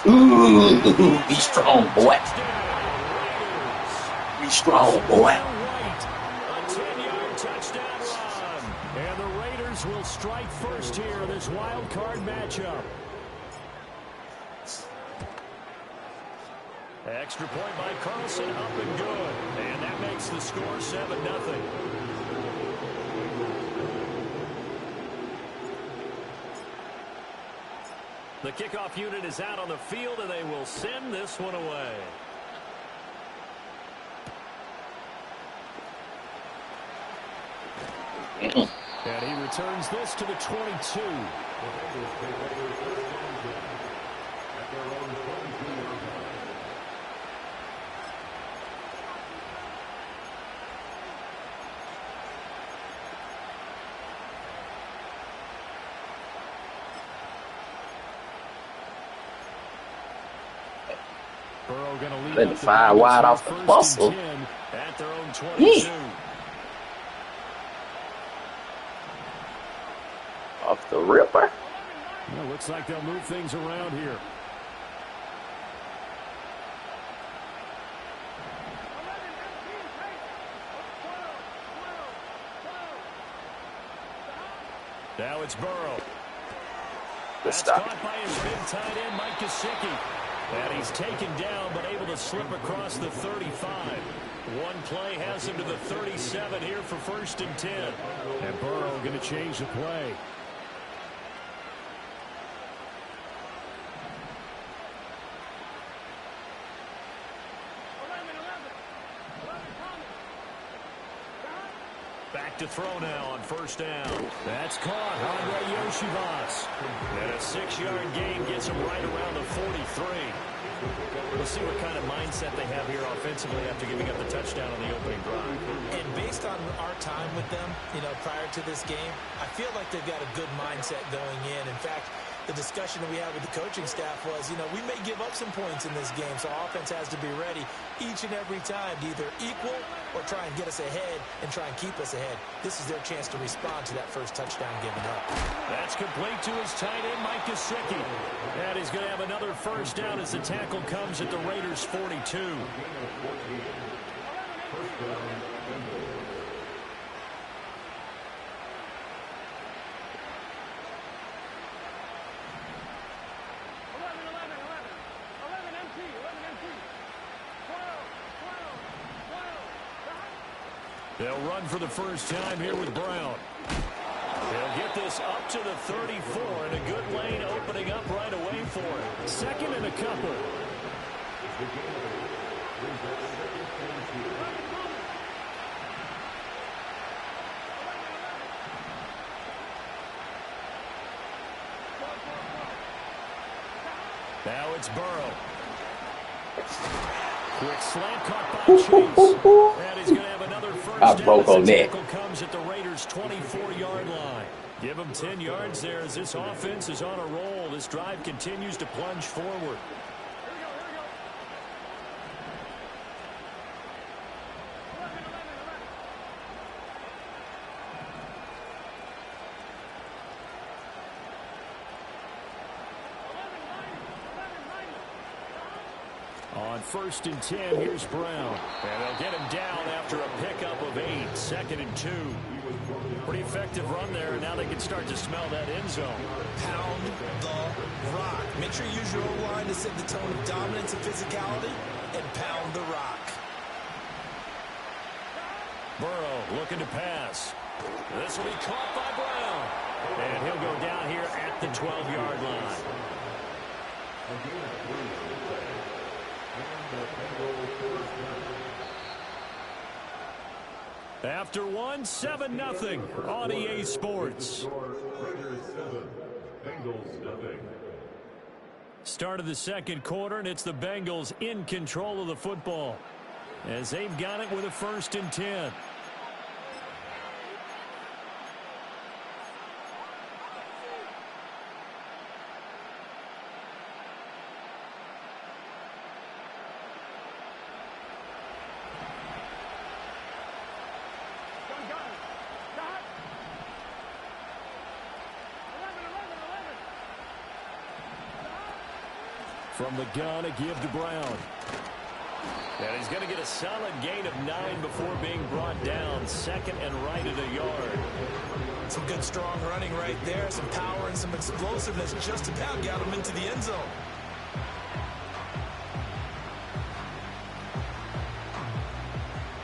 Ooh, be strong, boy. Be strong, boy. A 10-yard touchdown run. And the Raiders will strike first here, this wild card matchup. Extra point by Carlson, up and good. And that makes the score 7-0. The kickoff unit is out on the field, and they will send this one away. And he returns this to the 22. Burrow going to lead Let the fire wide off the bustle. At their own 22. Off the ripper. Well, looks like they'll move things around here. Now it's Burrow. Good That's stop. caught by his big tight end, Mike Gesicki. And he's taken down, but able to slip across the 35. One play has him to the 37 here for 1st and 10. And Burrow going to change the play. Back to throw now on 1st down. That's caught. Andre Yoshivas. And a 6-yard gain gets him right around the 43. We'll see what kind of mindset they have here offensively after giving up the touchdown on the opening drive. And based on our time with them, prior to this game, I feel like they've got a good mindset going in. In fact, the discussion that we had with the coaching staff was, we may give up some points in this game, so offense has to be ready each and every time to either equal or try and get us ahead and try and keep us ahead. This is their chance to respond to that first touchdown given up. That's complete to his tight end, Mike Gesicki. And he's going to have another 1st down as the tackle comes at the Raiders' 42. They'll run for the first time here with Brown. They'll get this up to the 34, and a good lane opening up right away for it. 2nd and a couple. Now it's Burrow. Quick slant caught by Chase. And he's going to have another 1st down as the tackle comes at the Raiders' 24-yard line. Give them 10 yards there as this offense is on a roll. This drive continues to plunge forward. On 1st and 10, here's Brown. And they'll get him down after a pickup of 8. 2nd and 2. Pretty effective run there, and now they can start to smell that end zone. Pound the rock. Make sure you use your O-line to set the tone of dominance and physicality, and pound the rock. Burrow looking to pass. This will be caught by Brown. And he'll go down here at the 12-yard line. After one, 7-0 on EA Sports. Start of the 2nd quarter, and it's the Bengals in control of the football as they've got it with a 1st and 10. From the gun, a give to Brown. And he's going to get a solid gain of 9 before being brought down. Second and right at a yard. Some good strong running right there. Some power and some explosiveness just about got him into the end zone.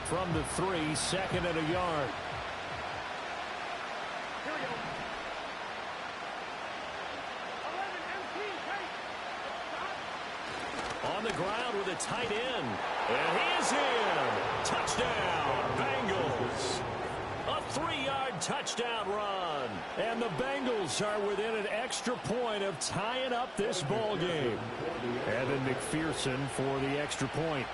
From the 3, second and a yard. On the ground with a tight end. And he is in. Touchdown, Bengals. A 3-yard touchdown run. And the Bengals are within an extra point of tying up this ball game. Evan McPherson for the extra point.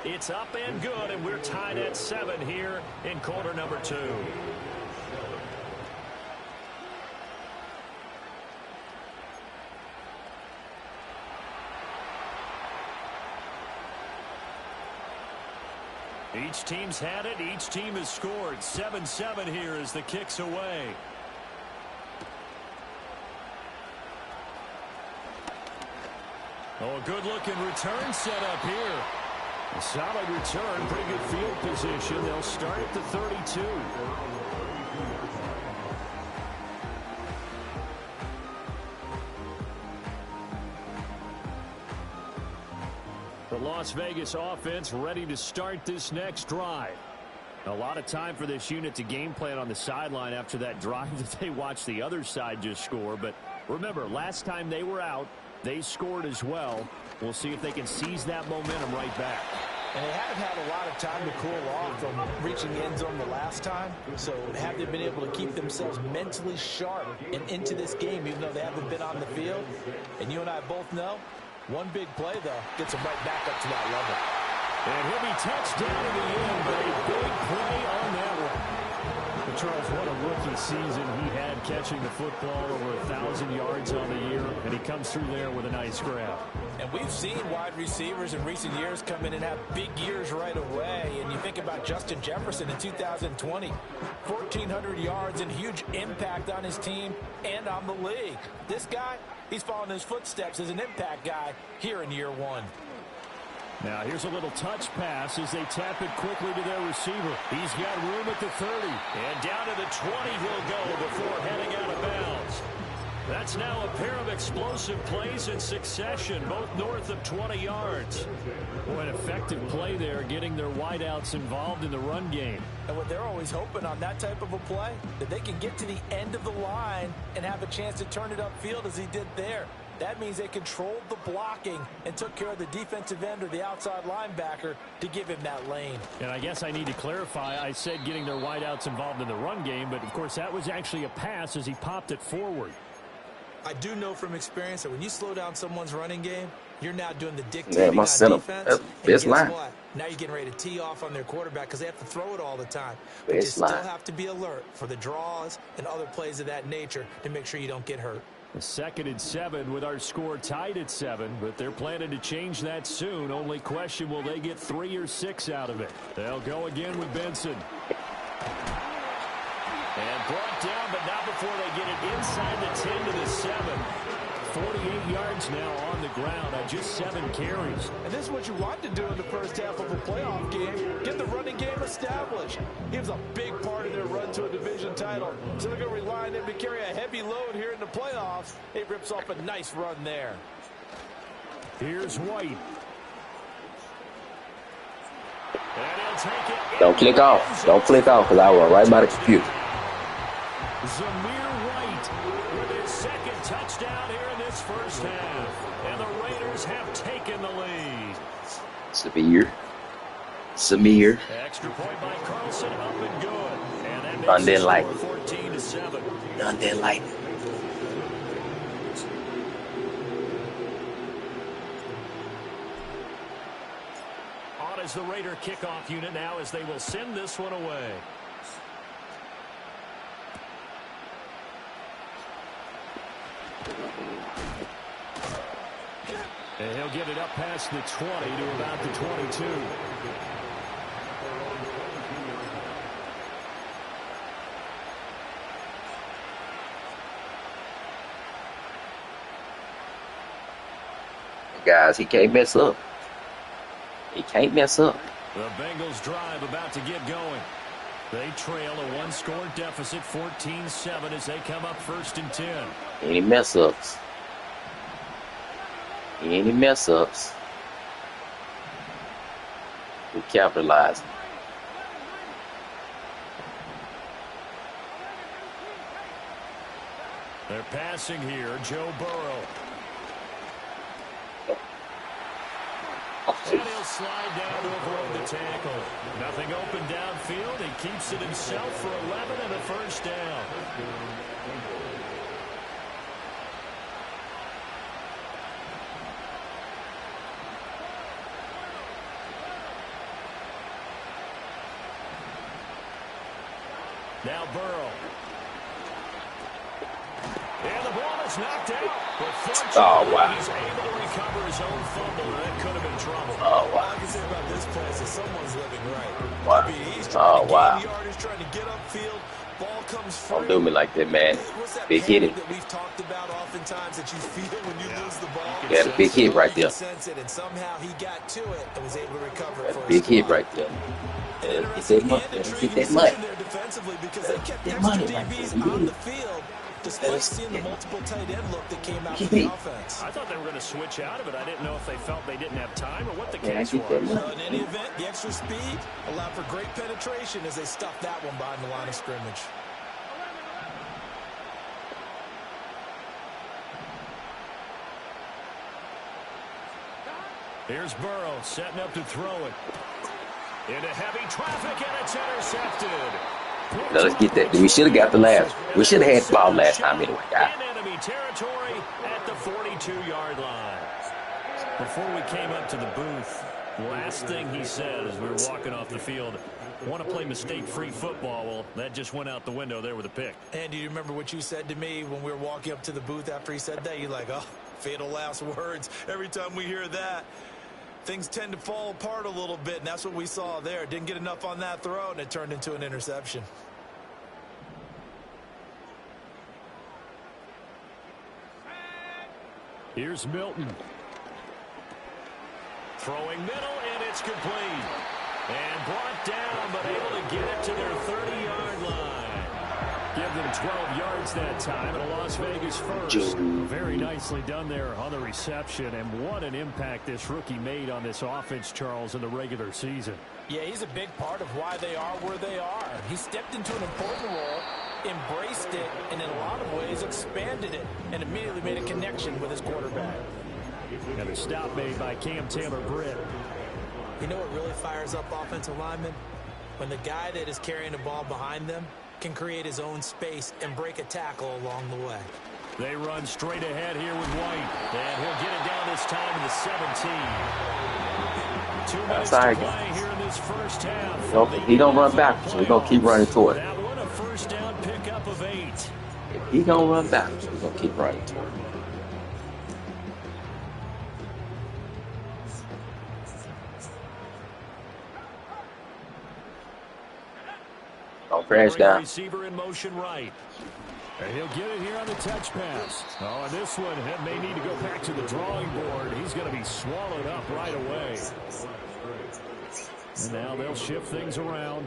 It's up and good, and we're tied at 7 here in quarter number 2. Each team's had it. Each team has scored. 7-7 here as the kick's away. Oh, a good-looking return set up here. A solid return, pretty good field position. They'll start at the 32. The Las Vegas offense ready to start this next drive. A lot of time for this unit to game plan on the sideline after that drive that they watched the other side just score. But remember, last time they were out, they scored as well. We'll see if they can seize that momentum right back. And they haven't had a lot of time to cool off from reaching the end zone the last time. So have they been able to keep themselves mentally sharp and into this game, even though they haven't been on the field? And you and I both know, one big play, though, gets them right back up to that level. And he'll be touched down in the end, but a big play on that one. But Charles, what a rookie season he had, catching the football over 1,000 yards on the year, and he comes through there with a nice grab. And we've seen wide receivers in recent years come in and have big years right away. And you think about Justin Jefferson in 2020, 1,400 yards and huge impact on his team and on the league. This guy, he's following his footsteps as an impact guy here in year 1. Now here's a little touch pass as they tap it quickly to their receiver. He's got room at the 30. And down to the 20 he'll go before heading out of bounds. That's now a pair of explosive plays in succession, both north of 20 yards. Boy, an effective play there, getting their wideouts involved in the run game. And what they're always hoping on that type of a play, that they can get to the end of the line and have a chance to turn it upfield as he did there. That means they controlled the blocking and took care of the defensive end or the outside linebacker to give him that lane. And I guess I need to clarify, I said getting their wideouts involved in the run game, but of course that was actually a pass as he popped it forward. I do know from experience that when you slow down someone's running game, you're now doing the dictating on defense. Best line. What? Now you're getting ready to tee off on their quarterback because they have to throw it all the time. But you still have to be alert for the draws and other plays of that nature to make sure you don't get hurt. A 2nd and 7 with our score tied at 7, but they're planning to change that soon. Only question, will they get 3 or 6 out of it? They'll go again with Benson. And brought down, but not before they get it inside the 10 to the 7. 48 yards now on the ground on just 7 carries. And this is what you want to do in the first half of a playoff game. Get the running game established. He was a big part of their run to a division title. So they're going to rely on him to carry a heavy load here in the playoffs. He rips off a nice run there. Here's White. And he'll take it. Don't click off. Don't click off because I will right by the computer. Zamir White with his 2nd touchdown here in this first half. And the Raiders have taken the lead. Samir. Extra point by Carlson, up and good. And that Done didn't like it. 14-7. Done didn't like it. On as the Raider kickoff unit now as they will send this one away. And he'll get it up past the 20 to about the 22. guys. He can't mess up. He can't mess up. The Bengals drive about to get going. They trail a one-score deficit, 14-7, as they come up 1st and 10. Any mess ups. Any mess ups. We capitalize. They're passing here. Joe Burrow. And he'll slide down to avoid the tackle. Nothing open downfield. He keeps it himself for 11 and a first down. Now Burrow. And the ball is knocked out. But fortunately, he's able to recover his own fumble, and that could have been trouble. Oh, wow. All I can say about this play is that someone's living right. Wow. I mean, he's trying to gain yardage, trying to get upfield. Ball comes free. Don't do me like that, man. Big hit it. That we've talked about oftentimes that you feel when you lose the ball. Yeah, the big hit right there. And somehow he got to it and was able to recover it. That big hit right there. Get that money. Get that money. Defensively because they kept That extra money DBs right on the field. Despite seeing the multiple tight end look that came out from the offense. I thought they were going to switch out of it. I didn't know if they felt they didn't have time or what the Yeah, case was. In any event, the extra speed allowed for great penetration as they stuffed that one behind the line of scrimmage. Here's Burrow setting up to throw it. Into heavy traffic, and it's intercepted. Now let's get that. We should have got the last. We should have had ball last time anyway, guys. In enemy territory at the 42-yard line. Before we came up to the booth, the last thing he said as we were walking off the field, want to play mistake-free football. Well, that just went out the window there with a pick. And do you remember what you said to me when we were walking up to the booth after he said that? You're like, oh, fatal last words. Every time we hear that, things tend to fall apart a little bit, and that's what we saw there. Didn't get enough on that throw, and it turned into an interception. Here's Milton. Throwing middle, and it's complete. And brought down, but able to get it to their 30-yard line. Give them 12 yards that time, and a Las Vegas first. Very nicely done there on the reception, and what an impact this rookie made on this offense, Charles, in the regular season. Yeah, he's a big part of why they are where they are. He stepped into an important role, embraced it, and in a lot of ways expanded it, and immediately made a connection with his quarterback. And a stop made by Cam Taylor-Britt. You know what really fires up offensive linemen? When the guy that is carrying the ball behind them can create his own space and break a tackle along the way. They run straight ahead here with White, and he'll get it down this time to the 17. 2 minutes to play here in this first half. He don't run backwards. We're going to keep running toward it. That one a first down pickup of 8. If he don't run backwards, we're going to keep running toward it. Don't crash down. Receiver in motion right. And he'll get it here on the touch pass. Oh, and this one may need to go back to the drawing board. He's going to be swallowed up right away. And now they'll shift things around.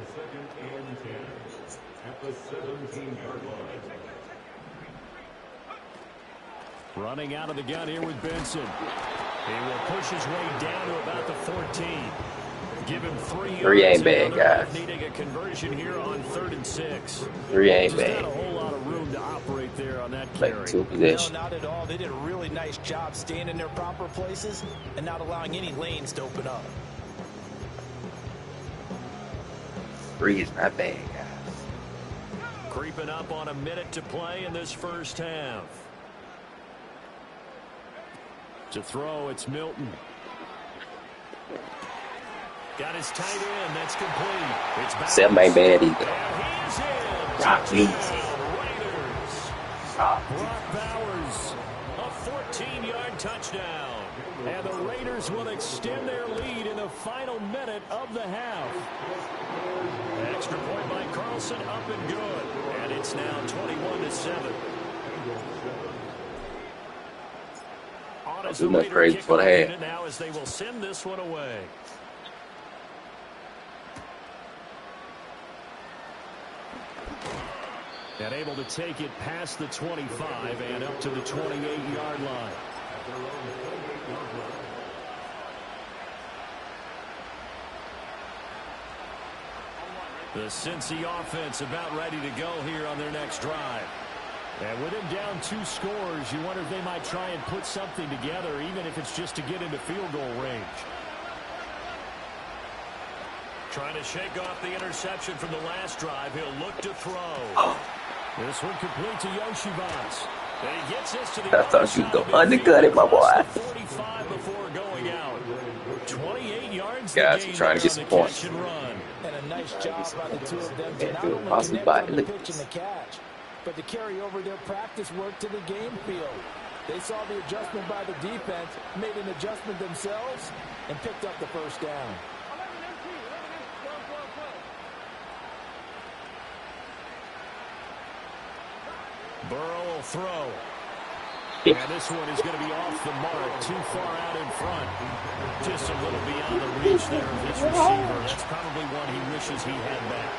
Running out of the gun here with Benson. He will push his way down to about the 14. Give him 3 3 ain't bad, guys. Needing a conversion here on 3rd and 6. 3 ain't Just bad. not a whole lot of room to operate there on that Like carry. 2 possessions. No, not at all. They did a really nice job staying in their proper places and not allowing any lanes to open up. 3 is not bad, guys. Creeping up on a minute to play in this first half. To throw, it's Milton. Got his tight end. That's complete. It's back. 7 ain't bad either. And he's in. Rock me. Raiders. Brock Bowers, a 14-yard touchdown. And the Raiders will extend their lead in the final minute of the half. Extra point by Carlson, up and good. And it's now 21-7. On out as Do the nothing leader crazy for the kickoff half. unit now as they will send this one away. And able to take it past the 25 and up to the 28-yard line. The Cincy offense about ready to go here on their next drive. And with him down 2 scores, you wonder if they might try and put something together, even if it's just to get into field goal range. Trying to shake off the interception from the last drive. He'll look to throw. This one complete to Yoshivas. And he gets this to the I thought you other was side gonna undercut it, my boy. 45 before going out. 28 yards Guys, the I'm gain trying to there get on some the points. catch and run. And a nice job by the two of them to Can't not do it. only Possibly connect by on the look. pitch and the catch, but to carry over their practice work to the game field. They saw the adjustment by the defense, made an adjustment themselves, and picked up the first down. Burrow will throw. And this one is going to be off the mark, too far out in front. Just a little beyond the reach there of his receiver. That's probably one he wishes he had back.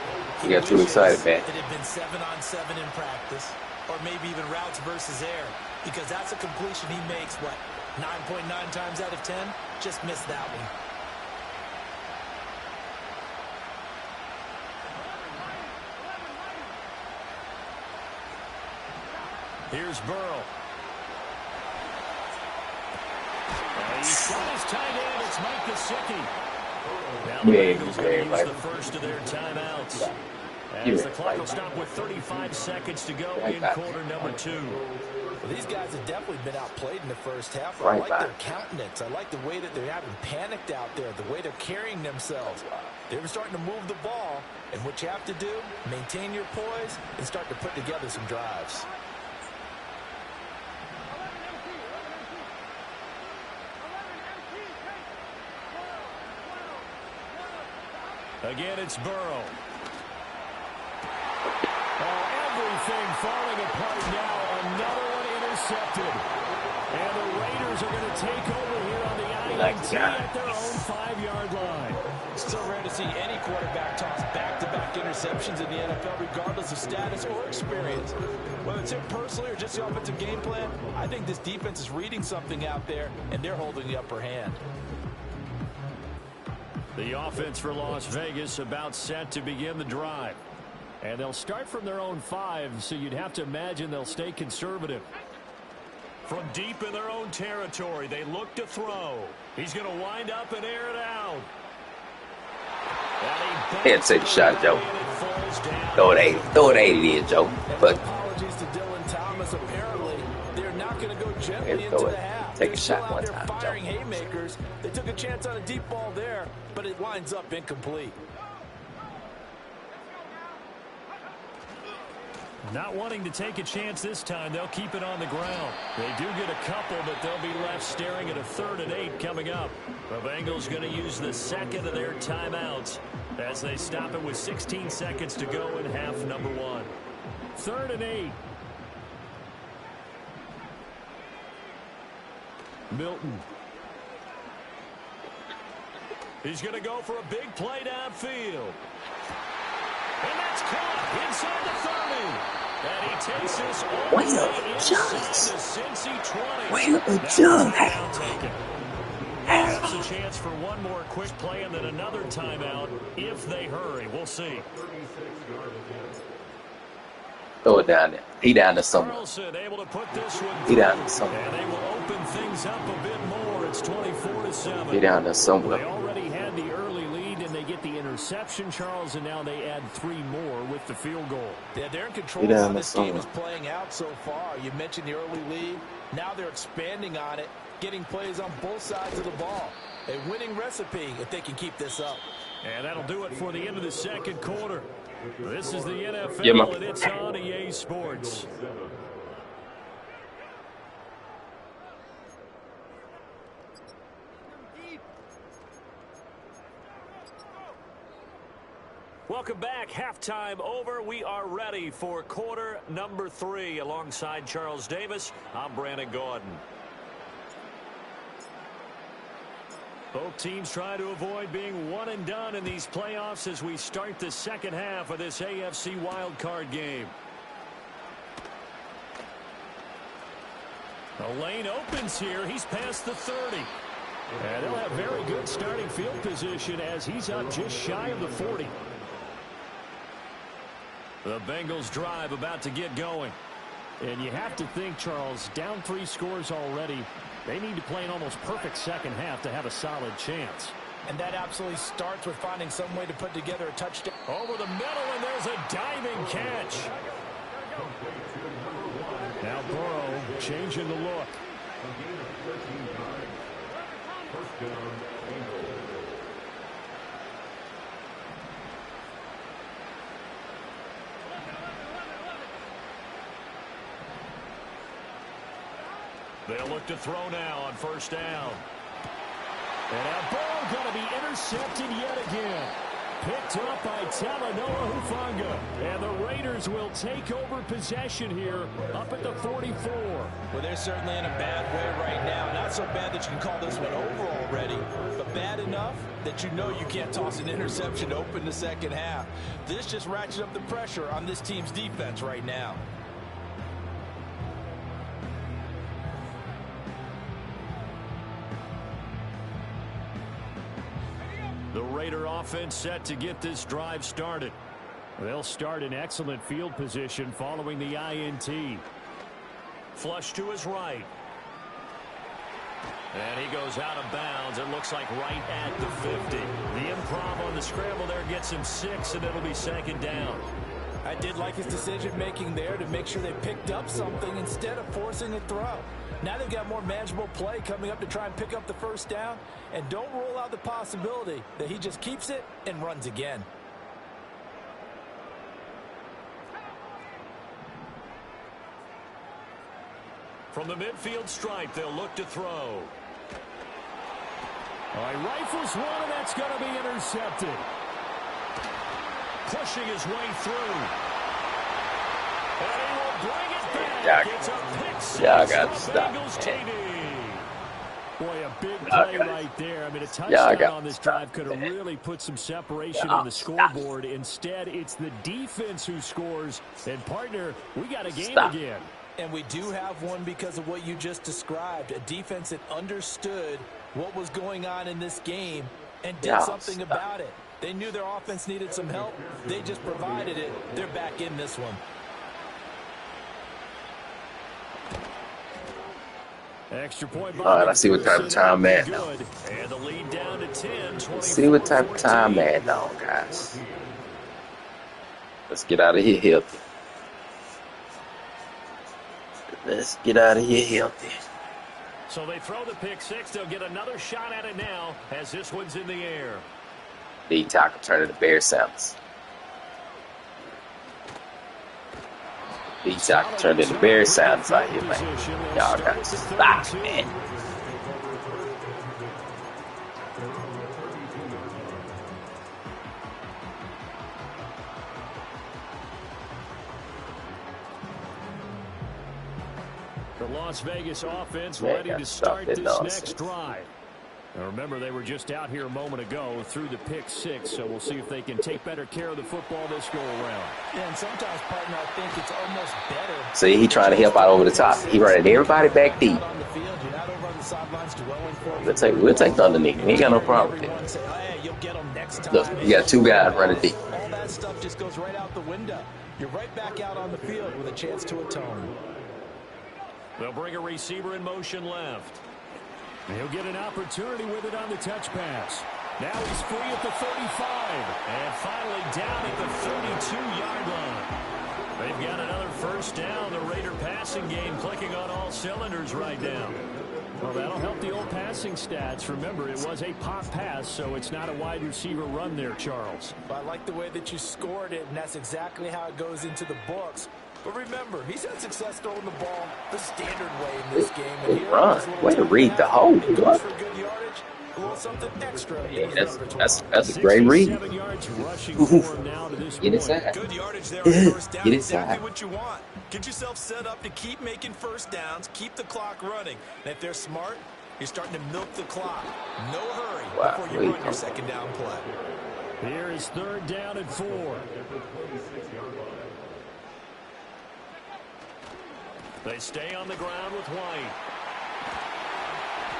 You got too excited, man. It had been 7-on-7 in practice, or maybe even routes versus air, because that's a completion he makes, what, 9.9 times out of 10? Just missed that one. Here's Burrow. And he's got his tight end. It's Mike Gesicki. Now the Bengals going to use the first of their timeouts. As the clock will stop with 35 seconds to go in quarter number 2. Well, these guys have definitely been outplayed in the first half. I like their countenance. I like the way that they're having panicked out there, the way they're carrying themselves. They're starting to move the ball, and what you have to do, maintain your poise and start to put together some drives. Again, it's Burrow. Oh, everything falling apart now. Another one intercepted. And the Raiders are going to take over here on the INT at their own 5-yard line. Still rare to see any quarterback toss back-to-back interceptions in the NFL, regardless of status or experience. Whether it's him personally or just the offensive game plan, I think this defense is reading something out there, and they're holding the upper hand. The offense for Las Vegas about set to begin the drive. And they'll start from their own 5, so you'd have to imagine they'll stay conservative. From deep in their own territory, they look to throw. He's going to wind up and air it out. Can't take a shot, Joe. Throw it 80. Throw it 80 in, Joe. But apologies to Dylan Thomas. Apparently, they're not going to go gently into the half. Take a shot one time, firing Joe. haymakers. They took a chance on a deep ball there, but it winds up incomplete. Not wanting to take a chance this time, they'll keep it on the ground. They do get a couple, but they'll be left staring at a 3rd and 8 coming up. The Bengals going to use the second of their timeouts as they stop it with 16 seconds to go in half number 1. 3rd and 8. Milton. He's going to go for a big play downfield. And that's caught inside the 30. And he takes this all the way inside the Cincy 20. Way to adjust. Perhaps a chance for one more quick play and then another timeout if they hurry. We'll see. throw it down there. He down there somewhere. Carlson able to put this one He down there somewhere. and they will open things up a bit more. It's 24-7. He down there They somewhere. already had the early lead, and they get the interception, Charles, and now they add 3 more with the field goal. Yeah, they're in control of how this game is playing out so far. You mentioned the early lead. Now they're expanding on it, getting plays on both sides of the ball. A winning recipe if they can keep this up. And that'll do it for the end of the second quarter. This is the NFL, and it's on EA Sports. Welcome back. Halftime over. We are ready for quarter number 3. Alongside Charles Davis, I'm Brandon Gordon. Both teams try to avoid being one and done in these playoffs as we start the second half of this AFC wildcard game. The lane opens here. He's past the 30. And he'll have very good starting field position as he's up just shy of the 40. The Bengals drive about to get going. And you have to think, Charles, down 3 scores already. They need to play an almost perfect second half to have a solid chance. And that absolutely starts with finding some way to put together a touchdown. Over the middle, and there's a diving catch. Now Burrow changing the look. They'll look to throw now on first down. And now Burrow going to be intercepted yet again. Picked up by Talanoa Hufanga. And the Raiders will take over possession here up at the 44. Well, they're certainly in a bad way right now. Not so bad that you can call this one over already, but bad enough that you know you can't toss an interception to open the second half. This just ratchets up the pressure on this team's defense right now. The Raider offense set to get this drive started. They'll start in excellent field position following the INT. Flush to his right. And he goes out of bounds. It looks like right at the 50. The improv on the scramble there gets him 6, and it'll be second down. I did like his decision-making there to make sure they picked up something instead of forcing a throw. Now they've got more manageable play coming up to try and pick up the first down. And don't rule out the possibility that he just keeps it and runs again. From the midfield stripe, they'll look to throw. All right, rifles one, and that's going to be intercepted. Pushing his way through. And he will bring it back. It's a pick six. Y'all got to stop. Boy, a big play right there. I mean, a touchdown on this drive could have really put some separation on the scoreboard. Instead, it's the defense who scores. And, partner, we got a game again. And we do have one because of what you just described. A defense that understood what was going on in this game and did something about it. They knew their offense needed some help. They just provided it. They're back in this one. Extra point. All right, I see what type of time man now. And the lead down to 10. See what type of time man now, guys. Let's get out of here healthy. Let's get out of here healthy. So they throw the pick six. They'll get another shot at it now as this one's in the air. D tackle turning to Bear sounds. D tackle turned into Bear sounds out here, man. Y'all got to stop, man. The Las Vegas offense ready to start this next drive. Now remember, they were just out here a moment ago through the pick six, so we'll see if they can take better care of the football this go around. Yeah, and sometimes, partner, I think it's almost better. See, he trying to help out over the top. He running everybody back deep. We'll take the underneath. We ain't got no problem with it. Look, you got 2 guys running deep. All that stuff just goes right out the window. You're right back out on the field with a chance to atone. They'll bring a receiver in motion left. He'll get an opportunity with it on the touch pass. Now he's free at the 35. And finally down at the 32-yard line. They've got another first down. The Raider passing game clicking on all cylinders right now. Well, that'll help the old passing stats. Remember, it was a pop pass, so it's not a wide receiver run there, Charles. Well, I like the way that you scored it, and that's exactly how it goes into the books. But remember, he's had success throwing the ball the standard way in this game. And here run. Way to read the whole. What? For good yardage, a little something extra. Yeah, that's a great read. Get inside. Good yardage there on first down. Get inside. Exactly what you want. Get yourself set up to keep making first downs, keep the clock running. And if they're smart, You're starting to milk the clock. No hurry Wow, before you run your second down play. Here is 3rd down and 4. They stay on the ground with White.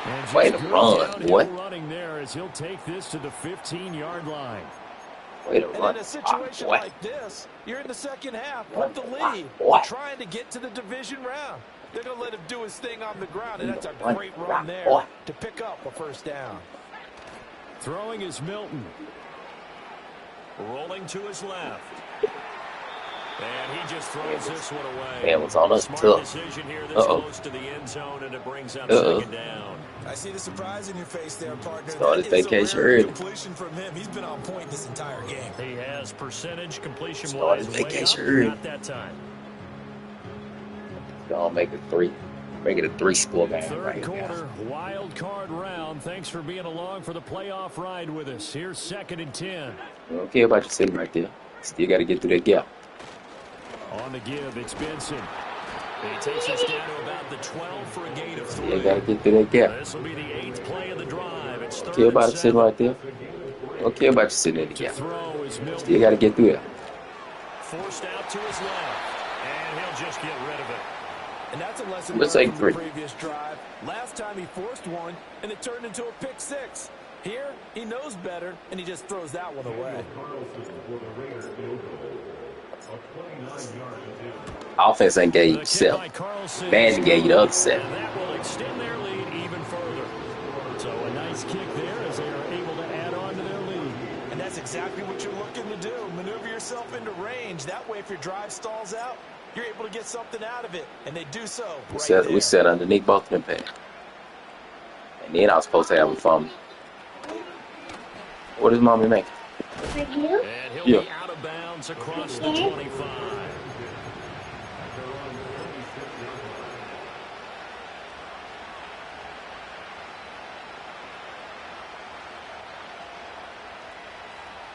And way to run, boy. Running there as he'll take this to the 15-yard line. Way to run. In a situation like this, you're in the second half with the lead, trying to get to the division round. They're going to let him do his thing on the ground, and that's a great run there to pick up a 1st down. Throwing is Milton. Rolling to his left. And he just throws this one away. Man, it was on us Smart tough. decision here this close to the end zone, and it brings up 2nd down. I see the surprise in your face there, partner. Started That is vacation a rare early. completion from him. He's been on point this entire game. He has percentage completion Started wise vacation way up, early. not that time. Y'all make it 3. Make it a 3-score game. 3rd right quarter, wild card round. Thanks for being along for the playoff ride with us. Here's 2nd and 10. I don't care about you sitting right there. Still got to get through that gap. On the give, it's Benson. He takes us down to about the 12 for a gain of 3. Still got to get through that gap. This will be the 8th play of the drive. It's 3rd Don't care about and you sitting 7. right there. Don't care about you sitting in the gap. Throw is Milton. Still got to get through that. Forced out to his left. And he'll just get rid of it. And that's a lesson Let's learned take from 3. the previous drive. Last time he forced one, and it turned into a pick 6. Here, he knows better, and he just throws that one away. Offense ain't gave you 7. Van gave you the other 7. And that will extend their lead even further. So a nice kick there as they are able to add on to their lead. And that's exactly what you're looking to do. Maneuver yourself into range. That way, if your drive stalls out, you're able to get something out of it. And they do so We sat underneath both of them pads. And then I was supposed to have a fumble. What is mommy making? And he'll be out of bounds across the 25.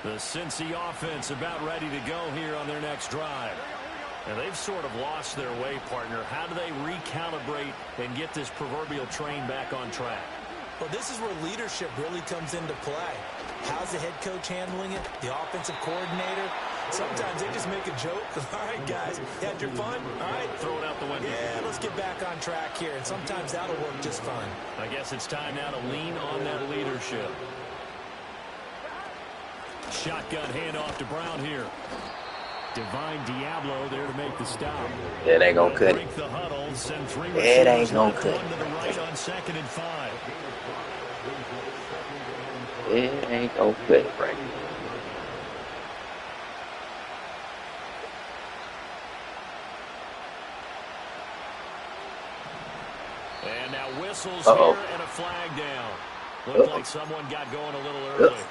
The Cincy offense about ready to go here on their next drive. And they've sort of lost their way, partner. How do they recalibrate and get this proverbial train back on track? Well, this is where leadership really comes into play. How's the head coach handling it? The offensive coordinator? Sometimes they just make a joke. All right, guys, you had your fun? All right. Throw it out the window. Yeah, let's get back on track here. And sometimes that'll work just fine. I guess it's time now to lean on that leadership. Shotgun handoff to Brown here. Divine Diablo there to make the stop. It ain't gonna cut it. Break the huddle, send 3 It ain't gonna left, cut one to the right on 2nd and 5. It ain't gonna cut it, right? And now whistles here and a flag down. Looked like someone got going a little early.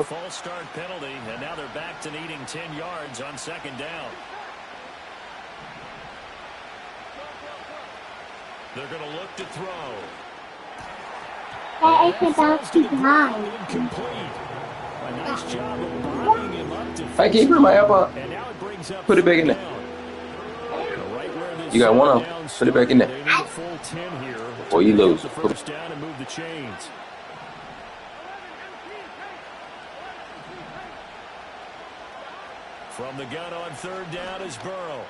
False start penalty, and now they're back to needing 10 yards on 2nd down. They're going to look to throw. That is about to die. Incomplete. A nice job of bombing him up to I can't bring my AirPod. and now it brings up Put it back in there. Right where this You got one of them. Put it back in there. They need a full 10 here. Or you lose. The first down and move the chains. From the gun on 3rd down is Burrow.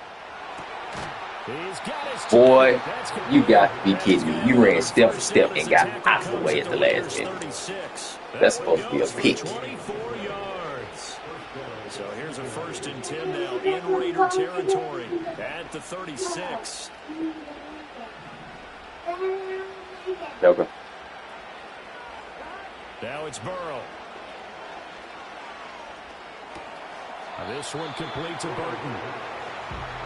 He's got his Boy, you got to be kidding me. You ran step for step and got out the way at the last minute. That's supposed to be a pick. 24 yards. So here's a 1st and 10 now in Raider territory at the 36. Okay. Now it's Burrow. This one complete to Burton.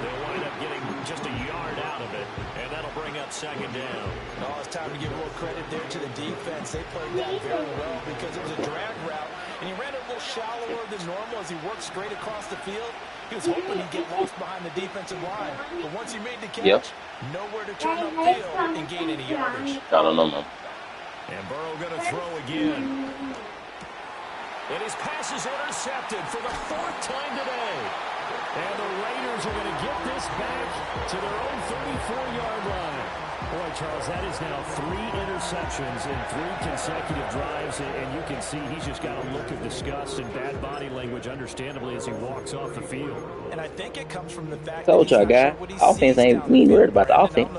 They'll wind up getting just a yard out of it, and that'll bring up 2nd down. Oh, it's time to give a little credit there to the defense. They played that very well because it was a drag route, and he ran it a little shallower than normal as he worked straight across the field. He was hoping he'd get lost behind the defensive line, but once he made the catch, nowhere to turn upfield and gain any yardage. I don't know. And Burrow going to throw again. And his pass is intercepted for the 4th time today. And the Raiders are going to get this back to their own 34-yard line. Boy, Charles, that is now 3 interceptions in 3 consecutive drives, and you can see he's just got a look of disgust and bad body language, understandably, as he walks off the field. And I think it comes from the fact Told y'all, guys. Offense ain't, we ain't worried about the offense.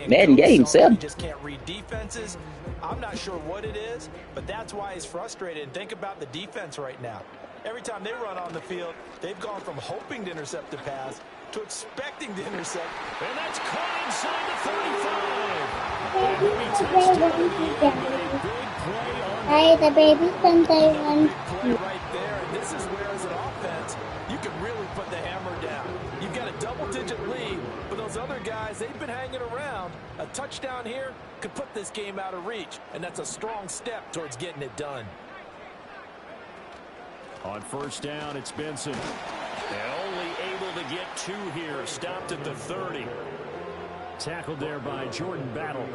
Madden gave him 7. He just can't read defenses. I'm not sure what it is, but that's why he's frustrated. And think about the defense right now. Every time they run on the field, they've gone from hoping to intercept the pass to expecting to intercept. And that's caught inside the 35. Hey, the baby Sunday one. Play right there, and this is where, as an offense, you can really put the hammer down. You've got a double-digit lead, but those other guys, they've been hanging around. A touchdown here could put this game out of reach, and that's a strong step towards getting it done. On first down, it's Benson. And only able to get 2 here. Stopped at the 30. Tackled there by Jordan Battle.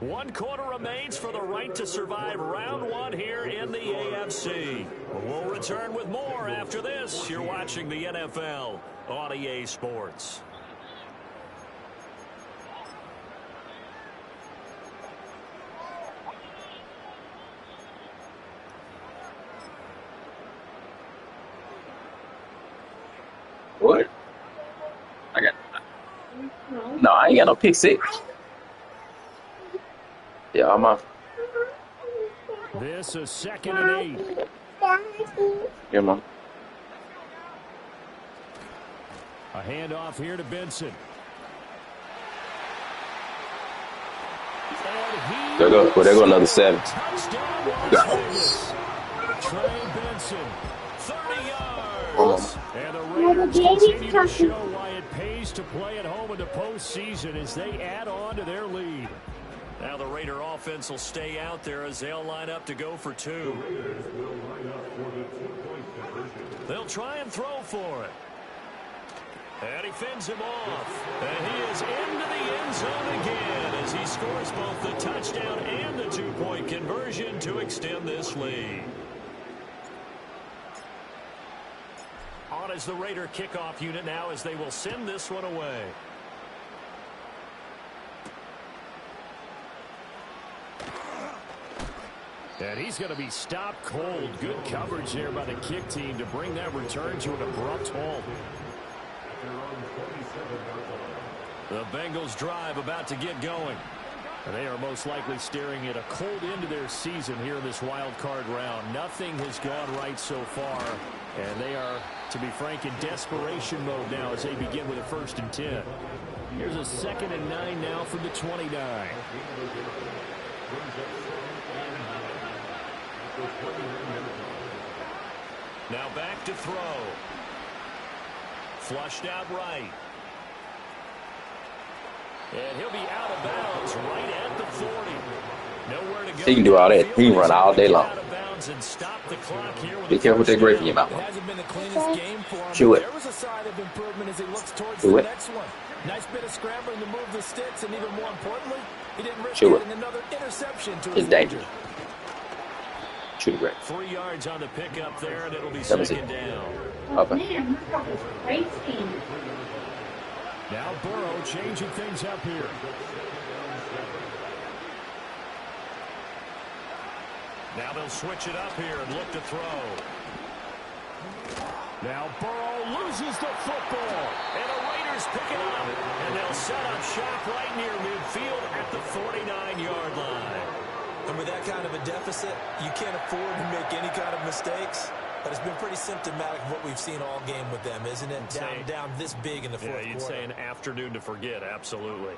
One quarter remains for the right to survive round 1 here in the AFC. We'll return with more after this. You're watching the NFL on EA Sports. What? No, I ain't got no pick 6. Yeah, I'm off. This is 2nd and 8. Here, Mom. A handoff here to Benson. There go another 7. Trey Benson, 30 yards. And the Well, the Raiders baby's continue to talking. show why it pays to play at home in the postseason as they add on to their lead. Now the Raider offense will stay out there as they'll line up to go for 2. They'll try and throw for it. And he fends him off. And he is into the end zone again as he scores both the touchdown and the 2-point conversion to extend this lead. On as the Raider kickoff unit now as they will send this one away. And he's going to be stopped cold. Good coverage there by the kick team to bring that return to an abrupt halt. The Bengals drive about to get going. And they are most likely staring at a cold end to their season here in this wild card round. Nothing has gone right so far. And they are, to be frank, in desperation mode now as they begin with a 1st and 10. Here's a 2nd and 9 now from the 29. Now back to throw. Flushed out right. And he'll be out of bounds right at the 40. Nowhere to go. He can do all that. He can run all day long. And stop the clock here with Be careful with that grape in your mouth. It hasn't been the cleanest game for him. Chew it. There was a sign of improvement as he looks towards Chew the it. next one. Nice bit of scrambling to move the sticks, and even more importantly, he didn't risk Chew it. getting another interception to It's his dangerous. Chew the grape. 3 yards on the pickup there, and it'll be Let me see. 2nd down. Okay. Now Burrow changing things up here. Now they'll switch it up here and look to throw. Now Burrow loses the football. And the Raiders pick it up. And they'll set up shop right near midfield at the 49-yard line. And with that kind of a deficit, you can't afford to make any kind of mistakes. But it's been pretty symptomatic of what we've seen all game with them, isn't it? Down this big in the fourth quarter. Yeah, you'd say an afternoon to forget, absolutely.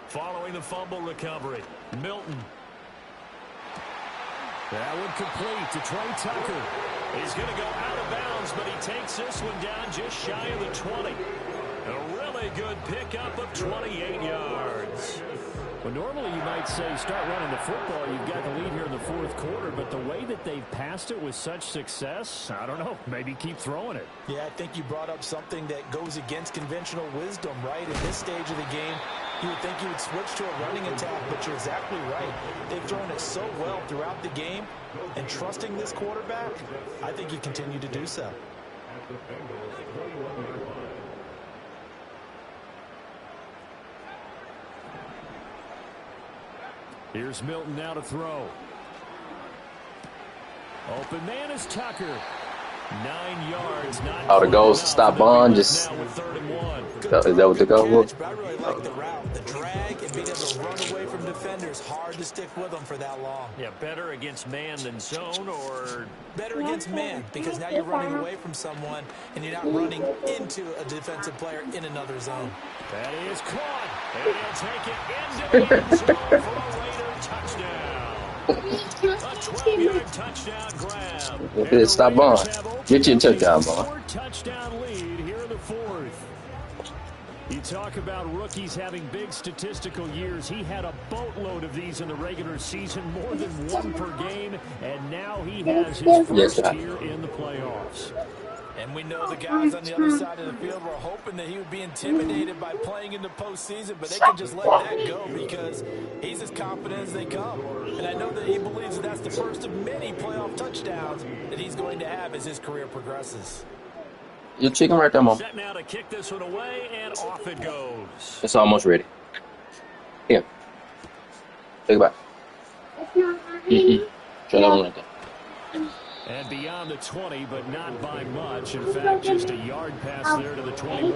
Following the fumble recovery, Milton. That one complete to Trey Tucker. He's going to go out of bounds, but he takes this one down just shy of the 20. A really good pickup of 28 yards. Well, normally you might say start running the football. You've got the lead here in the fourth quarter, but the way that they've passed it with such success, I don't know, maybe keep throwing it. Yeah, I think you brought up something that goes against conventional wisdom, right? In this stage of the game, You would think you would switch to a running attack, but you're exactly right. They've thrown it so well throughout the game, and trusting this quarterback, I think you continue to do so. Here's Milton now to throw. Open man is Tucker. 9 yards. Oh, the goal is to stop Bond. Just is that what the goal was? I really like the route, the drag, and being able to run away from defenders. Hard to stick with them for that long. Yeah, better against man than zone, or better against man, because now you're running away from someone and you're not running into a defensive player in another zone. That is caught, and he'll take it into the end zone for a Raider touchdown. A 12-yard touchdown grab. If it stop Bond, get your touchdown, Bond. 4-touchdown lead here in the fourth. You talk about rookies having big statistical years. He had a boatload of these in the regular season, more than one per game, and now he has his first year in the playoffs. And we know the guys on the other side of the field were hoping that he would be intimidated by playing in the postseason, but they can just let that go because he's as confident as they come. And I know that he believes that that's the first of many playoff touchdowns that he's going to have as his career progresses. Your chicken right there, Mom. Set now to kick this one away, and off it goes. It's almost ready. Here. Think about it. Try that one right there. And beyond the 20, but not by much. In fact, just a yard pass there to the 21.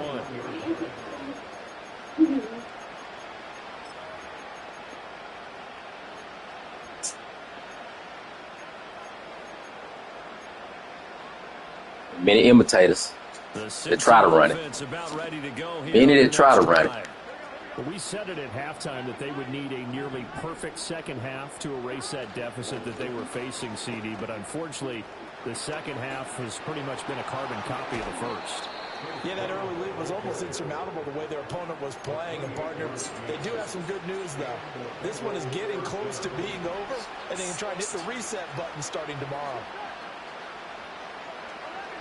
Many imitators that try to run it. Many that try to run it. We said it at halftime that they would need a nearly perfect second half to erase that deficit that they were facing, CD. But unfortunately, the second half has pretty much been a carbon copy of the first. Yeah, that early lead was almost insurmountable the way their opponent was playing. And, partner, they do have some good news, though. This one is getting close to being over, and they can try and hit the reset button starting tomorrow.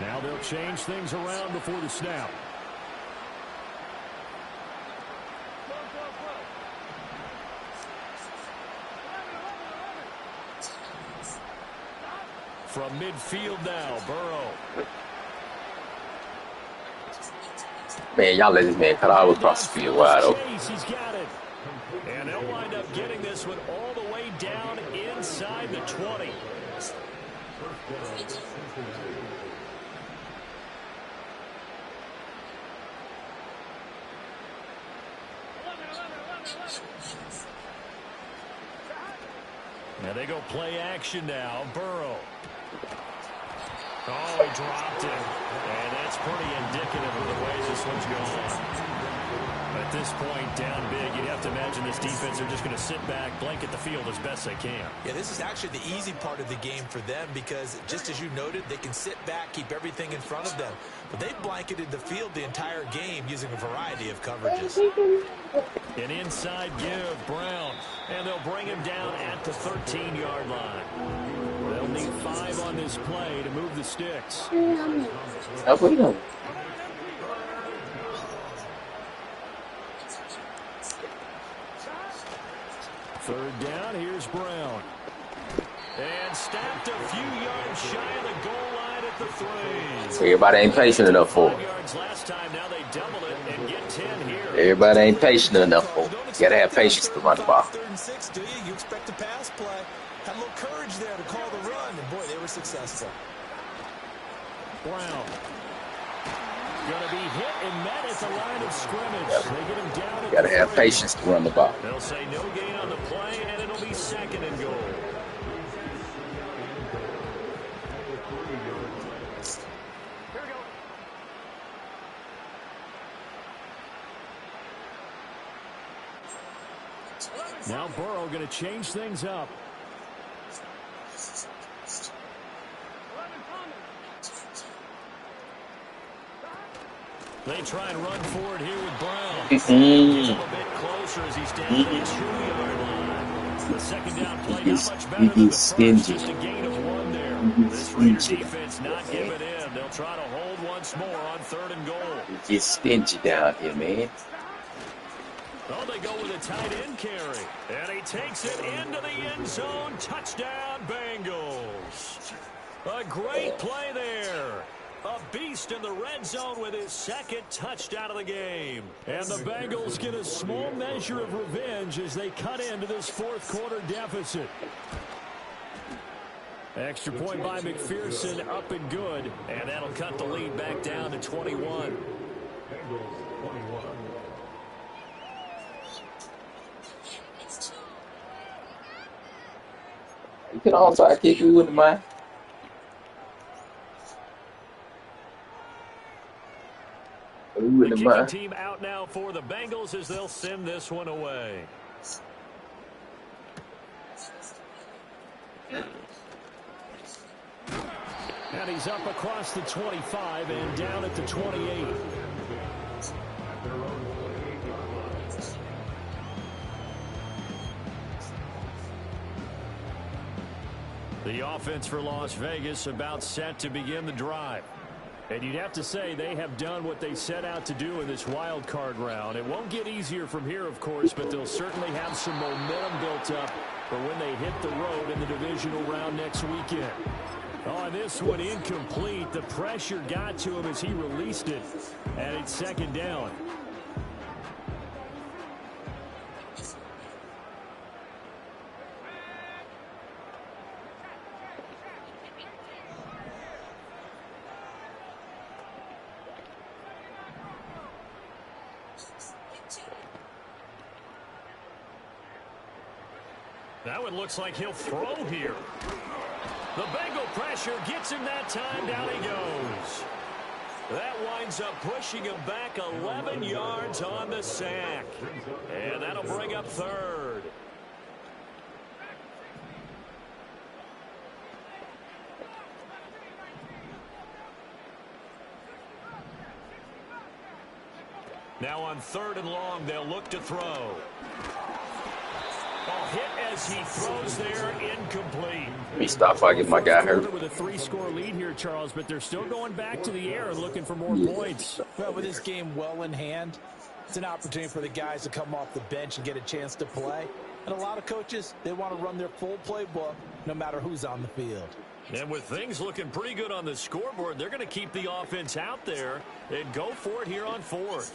Now they'll change things around before the snap. From midfield now, Burrow. Man, y'all let this man cut all across the field wide open. He's got it. And they'll wind up getting this one all the way down inside the 20. Now they go play action now. Burrow. Oh, he dropped it. And that's pretty indicative of the way this one's going. At this point, down big, you'd have to imagine this defense are just going to sit back, blanket the field as best they can. Yeah, this is actually the easy part of the game for them because, just as you noted, they can sit back, keep everything in front of them. But they've blanketed the field the entire game using a variety of coverages. An inside give, Brown. And they'll bring him down at the 13-yard line. They'll need 5 on this play to move the sticks. Third down, here's Brown. And stacked a few yards shy of the goal line at the 3. Everybody ain't patient enough for it. Yards last time, now they double it and get 10 here. Everybody ain't patient enough for it. You gotta have patience to run the ball. 3rd and 6, do you? You expect a pass play. Had a little courage there to call the run, and boy, they were successful. Brown. Going to be hit and met at the line of scrimmage. Yep. They get him down. You gotta have patience to run the ball. They'll say no gain on the play, and it'll be 2nd and goal. Now Burrow going to change things up. They try and run forward here with Brown. Gets him a bit closer as he's down to the 2-yard line. The second down play not much better than the first. Just a gain of 1 there. This Raider defense not giving in. They'll try to hold once more on 3rd and goal. Get stingy down here, man. Oh, they go with a tight end carry. And he takes it into the end zone. Touchdown, Bengals. A great play there. A beast in the red zone with his second touchdown of the game. And the Bengals get a small measure of revenge as they cut into this fourth quarter deficit. Extra point by McPherson, up and good. And that'll cut the lead back down to 21. You can also kick you in the mind. The kicking team out now for the Bengals as they'll send this one away. And he's up across the 25 and down at the 28. The offense for Las Vegas about set to begin the drive. And you'd have to say they have done what they set out to do in this wild card round. It won't get easier from here, of course, but they'll certainly have some momentum built up for when they hit the road in the divisional round next weekend. Oh, this one incomplete. The pressure got to him as he released it. And it's second down. That one looks like he'll throw here. The Bengal pressure gets him that time. Down he goes. That winds up pushing him back 11 yards on the sack. And that'll bring up third. Now on 3rd and long, they'll look to throw. Hit as he throws there, incomplete. Let me stop if I get my guy hurt. With a 3-score lead here, Charles, but they're still going back to the air and looking for more points. Well, with this game well in hand, it's an opportunity for the guys to come off the bench and get a chance to play. And a lot of coaches, they want to run their full playbook no matter who's on the field. And with things looking pretty good on the scoreboard, they're going to keep the offense out there and go for it here on 4th.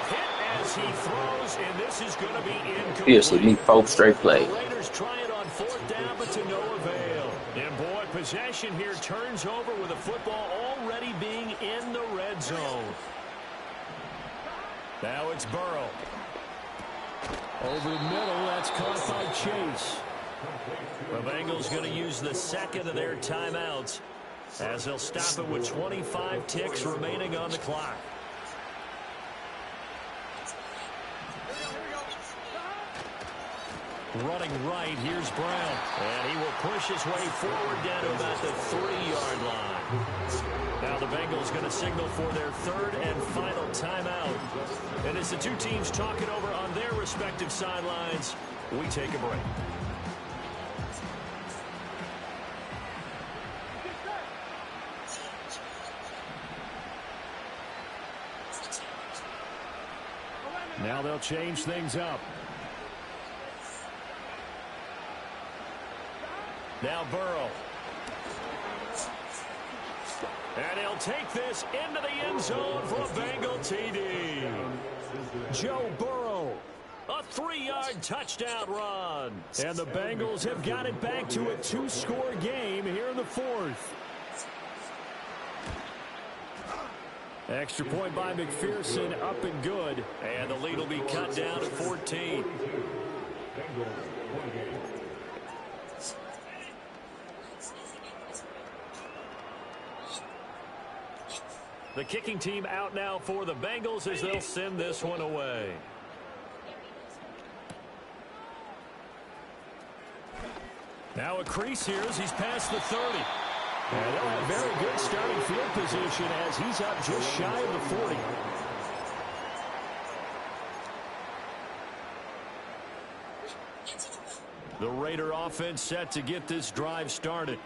Hit as he throws, and this is going to be incomplete. Seriously, need 4 straight plays. The Raiders try it on 4th down, but to no avail. And boy, possession here turns over with the football already being in the red zone. Now it's Burrow. Over the middle, that's caught by Chase. The Bengals going to use the second of their timeouts as they'll stop it with 25 ticks remaining on the clock. Running right, here's Brown. And he will push his way forward down to about the 3-yard line. Now the Bengals going to signal for their 3rd and final timeout. And as the two teams talk it over on their respective sidelines, we take a break. Now they'll change things up. Now Burrow. And he'll take this into the end zone for a Bengal TD. Joe Burrow. A 3-yard touchdown run. And the Bengals have got it back to a 2-score game here in the 4th. Extra point by McPherson, up and good. And the lead will be cut down to 14. The kicking team out now for the Bengals as they'll send this one away. Now a crease here as he's past the 30. And they'll have very good starting field position as he's up just shy of the 40. The Raider offense set to get this drive started.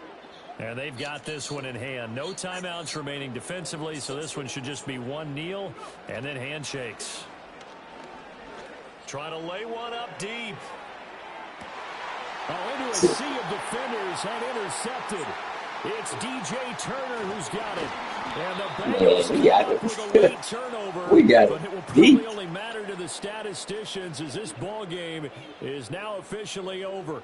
And they've got this one in hand. No timeouts remaining defensively, so this one should just be one kneel and then handshakes. Trying to lay one up deep. Oh, into a sea of defenders and intercepted. It's DJ Turner who's got it. And the Bengals We got come up it. with a late turnover. We got it. But it will probably only matter to the statisticians as this ball game is now officially over.